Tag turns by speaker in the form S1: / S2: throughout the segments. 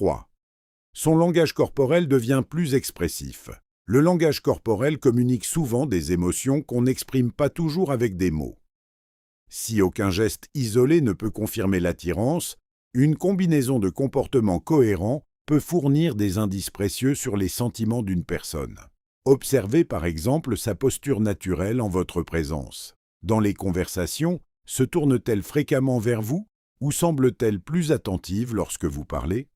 S1: 3. Son langage corporel devient plus expressif. Le langage corporel communique souvent des émotions qu'on n'exprime pas toujours avec des mots. Si aucun geste isolé ne peut confirmer l'attirance, une combinaison de comportements cohérents peut fournir des indices précieux sur les sentiments d'une personne. Observez par exemple sa posture naturelle en votre présence. Dans les conversations, se tourne-t-elle fréquemment vers vous ou semble-t-elle plus attentive lorsque vous parlez?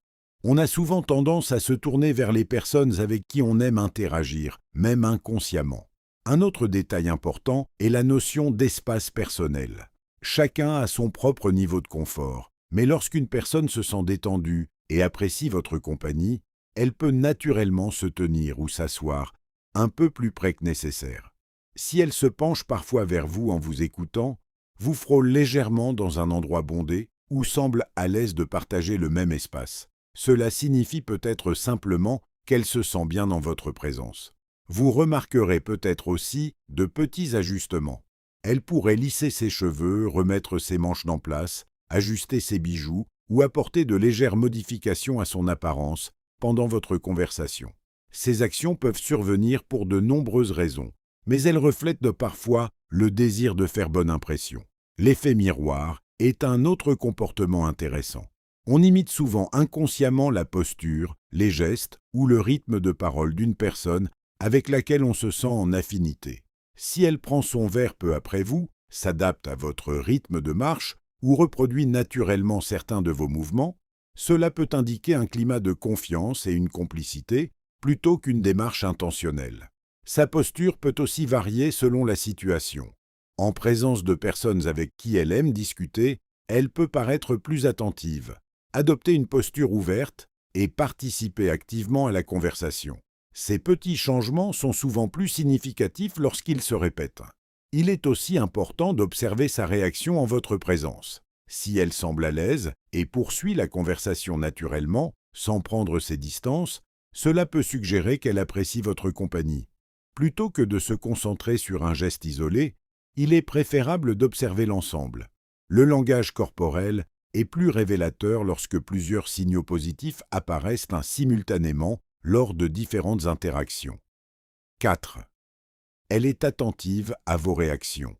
S1: On a souvent tendance à se tourner vers les personnes avec qui on aime interagir, même inconsciemment. Un autre détail important est la notion d'espace personnel. Chacun a son propre niveau de confort, mais lorsqu'une personne se sent détendue et apprécie votre compagnie, elle peut naturellement se tenir ou s'asseoir un peu plus près que nécessaire. Si elle se penche parfois vers vous en vous écoutant, vous frôle légèrement dans un endroit bondé ou semble à l'aise de partager le même espace. Cela signifie peut-être simplement qu'elle se sent bien en votre présence. Vous remarquerez peut-être aussi de petits ajustements. Elle pourrait lisser ses cheveux, remettre ses manches en place, ajuster ses bijoux ou apporter de légères modifications à son apparence pendant votre conversation. Ces actions peuvent survenir pour de nombreuses raisons, mais elles reflètent parfois le désir de faire bonne impression. L'effet miroir est un autre comportement intéressant. On imite souvent inconsciemment la posture, les gestes ou le rythme de parole d'une personne avec laquelle on se sent en affinité. Si elle prend son verre peu après vous, s'adapte à votre rythme de marche ou reproduit naturellement certains de vos mouvements, cela peut indiquer un climat de confiance et une complicité plutôt qu'une démarche intentionnelle. Sa posture peut aussi varier selon la situation. En présence de personnes avec qui elle aime discuter, elle peut paraître plus attentive, adopter une posture ouverte et participer activement à la conversation. Ces petits changements sont souvent plus significatifs lorsqu'ils se répètent. Il est aussi important d'observer sa réaction en votre présence. Si elle semble à l'aise et poursuit la conversation naturellement, sans prendre ses distances, cela peut suggérer qu'elle apprécie votre compagnie. Plutôt que de se concentrer sur un geste isolé, il est préférable d'observer l'ensemble. Le langage corporel est plus révélateur lorsque plusieurs signaux positifs apparaissent simultanément lors de différentes interactions. 4. Elle est attentive à vos réactions.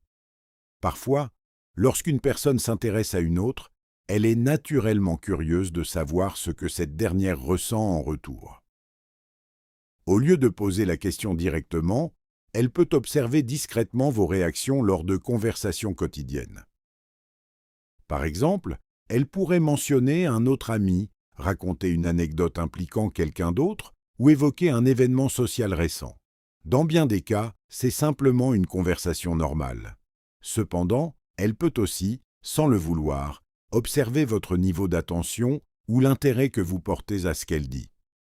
S1: Parfois, lorsqu'une personne s'intéresse à une autre, elle est naturellement curieuse de savoir ce que cette dernière ressent en retour. Au lieu de poser la question directement, elle peut observer discrètement vos réactions lors de conversations quotidiennes. Par exemple, elle pourrait mentionner un autre ami, raconter une anecdote impliquant quelqu'un d'autre ou évoquer un événement social récent. Dans bien des cas, c'est simplement une conversation normale. Cependant, elle peut aussi, sans le vouloir, observer votre niveau d'attention ou l'intérêt que vous portez à ce qu'elle dit.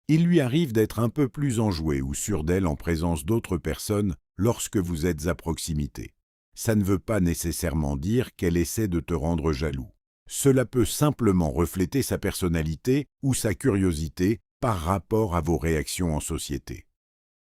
S1: Il lui arrive d'être un peu plus enjouée ou sûre d'elle en présence d'autres personnes lorsque vous êtes à proximité. Ça ne veut pas nécessairement dire qu'elle essaie de te rendre jaloux. Cela peut simplement refléter sa personnalité ou sa curiosité par rapport à vos réactions en société.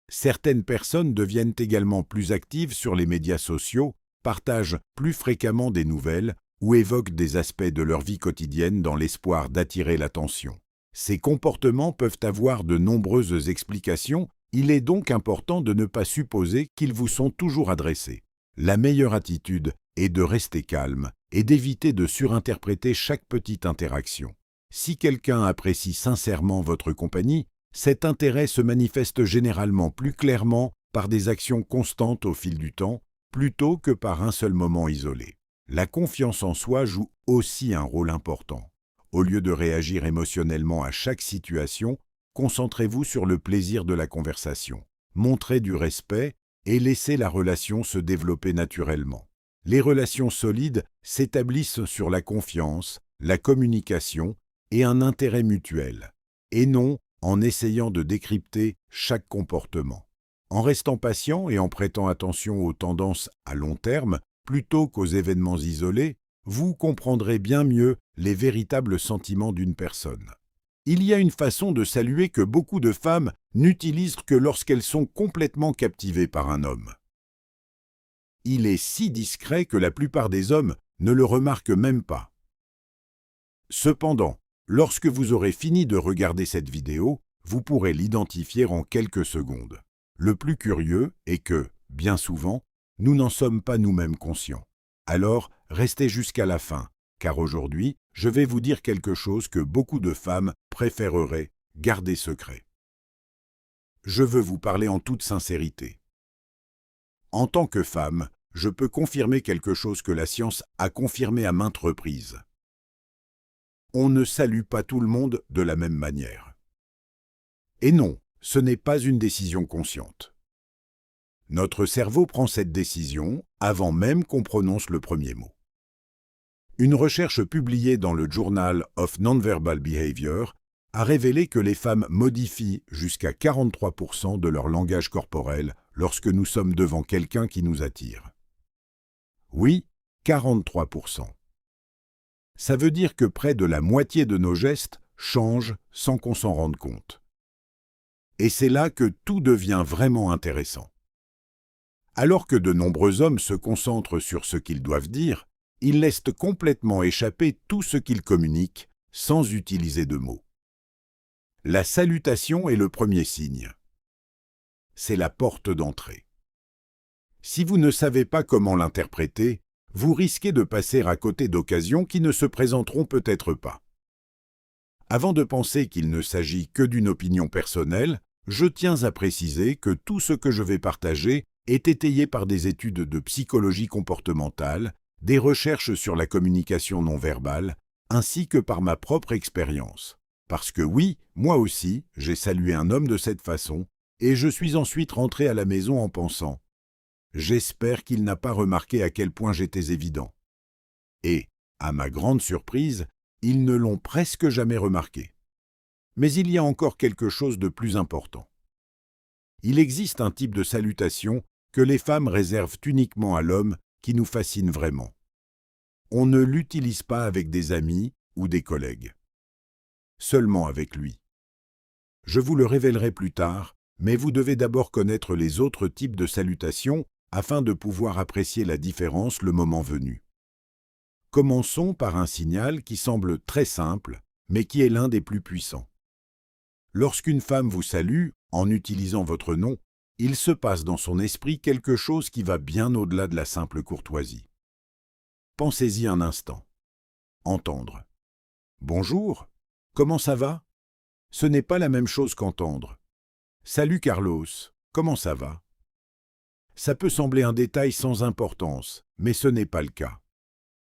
S1: Certaines personnes deviennent également plus actives sur les médias sociaux, partagent plus fréquemment des nouvelles ou évoquent des aspects de leur vie quotidienne dans l'espoir d'attirer l'attention. Ces comportements peuvent avoir de nombreuses explications, il est donc important de ne pas supposer qu'ils vous sont toujours adressés. La meilleure attitude est de rester calme et d'éviter de surinterpréter chaque petite interaction. Si quelqu'un apprécie sincèrement votre compagnie, cet intérêt se manifeste généralement plus clairement par des actions constantes au fil du temps, plutôt que par un seul moment isolé. La confiance en soi joue aussi un rôle important. Au lieu de réagir émotionnellement à chaque situation, concentrez-vous sur le plaisir de la conversation. Montrez du respect et laissez la relation se développer naturellement. Les relations solides s'établissent sur la confiance, la communication et un intérêt mutuel, et non en essayant de décrypter chaque comportement. En restant patient et en prêtant attention aux tendances à long terme, plutôt qu'aux événements isolés, vous comprendrez bien mieux les véritables sentiments d'une personne. Il y a une façon de saluer que beaucoup de femmes n'utilisent que lorsqu'elles sont complètement captivées par un homme. Il est si discret que la plupart des hommes ne le remarquent même pas. Cependant, Lorsque vous aurez fini de regarder cette vidéo, vous pourrez l'identifier en quelques secondes. Le plus curieux est que, bien souvent, nous n'en sommes pas nous-mêmes conscients. Alors, restez jusqu'à la fin, car aujourd'hui, je vais vous dire quelque chose que beaucoup de femmes préféreraient garder secret. Je veux vous parler en toute sincérité. En tant que femme, je peux confirmer quelque chose que la science a confirmé à maintes reprises. On ne salue pas tout le monde de la même manière. Et non, ce n'est pas une décision consciente. Notre cerveau prend cette décision avant même qu'on prononce le premier mot. Une recherche publiée dans le Journal of Nonverbal Behavior a révélé que les femmes modifient jusqu'à 43% de leur langage corporel lorsque nous sommes devant quelqu'un qui nous attire. Oui, 43%. Ça veut dire que près de la moitié de nos gestes changent sans qu'on s'en rende compte. Et c'est là que tout devient vraiment intéressant. Alors que de nombreux hommes se concentrent sur ce qu'ils doivent dire, ils laissent complètement échapper tout ce qu'ils communiquent sans utiliser de mots. La salutation est le premier signe. C'est la porte d'entrée. Si vous ne savez pas comment l'interpréter, vous risquez de passer à côté d'occasions qui ne se présenteront peut-être pas. Avant de penser qu'il ne s'agit que d'une opinion personnelle, je tiens à préciser que tout ce que je vais partager est étayé par des études de psychologie comportementale, des recherches sur la communication non verbale, ainsi que par ma propre expérience. Parce que oui, moi aussi, j'ai salué un homme de cette façon, et je suis ensuite rentré à la maison en pensant « J'espère qu'il n'a pas remarqué à quel point j'étais évident. » Et, à ma grande surprise, ils ne l'ont presque jamais remarqué. Mais il y a encore quelque chose de plus important. Il existe un type de salutation que les femmes réservent uniquement à l'homme qui nous fascine vraiment. On ne l'utilise pas avec des amis ou des collègues. Seulement avec lui. Je vous le révélerai plus tard, mais vous devez d'abord connaître les autres types de salutations afin de pouvoir apprécier la différence le moment venu. Commençons par un signal qui semble très simple, mais qui est l'un des plus puissants. Lorsqu'une femme vous salue, en utilisant votre nom, il se passe dans son esprit quelque chose qui va bien au-delà de la simple courtoisie. Pensez-y un instant. Entendre. Bonjour, comment ça va? Ce n'est pas la même chose qu'entendre. Salut Carlos, comment ça va? Ça peut sembler un détail sans importance, mais ce n'est pas le cas.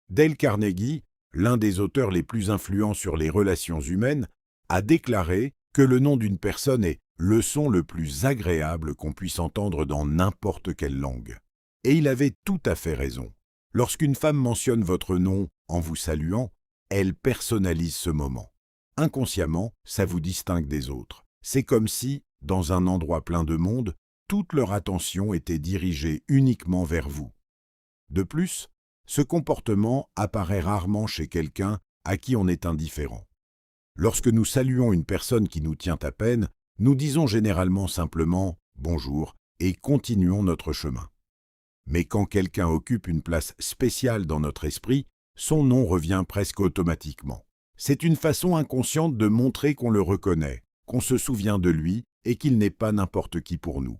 S1: Dale Carnegie, l'un des auteurs les plus influents sur les relations humaines, a déclaré que le nom d'une personne est le son le plus agréable qu'on puisse entendre dans n'importe quelle langue. Et il avait tout à fait raison. Lorsqu'une femme mentionne votre nom en vous saluant, elle personnalise ce moment. Inconsciemment, ça vous distingue des autres. C'est comme si, dans un endroit plein de monde, toute leur attention était dirigée uniquement vers vous. De plus, ce comportement apparaît rarement chez quelqu'un à qui on est indifférent. Lorsque nous saluons une personne qui nous tient à peine, nous disons généralement simplement « bonjour » et continuons notre chemin. Mais quand quelqu'un occupe une place spéciale dans notre esprit, son nom revient presque automatiquement. C'est une façon inconsciente de montrer qu'on le reconnaît, qu'on se souvient de lui et qu'il n'est pas n'importe qui pour nous.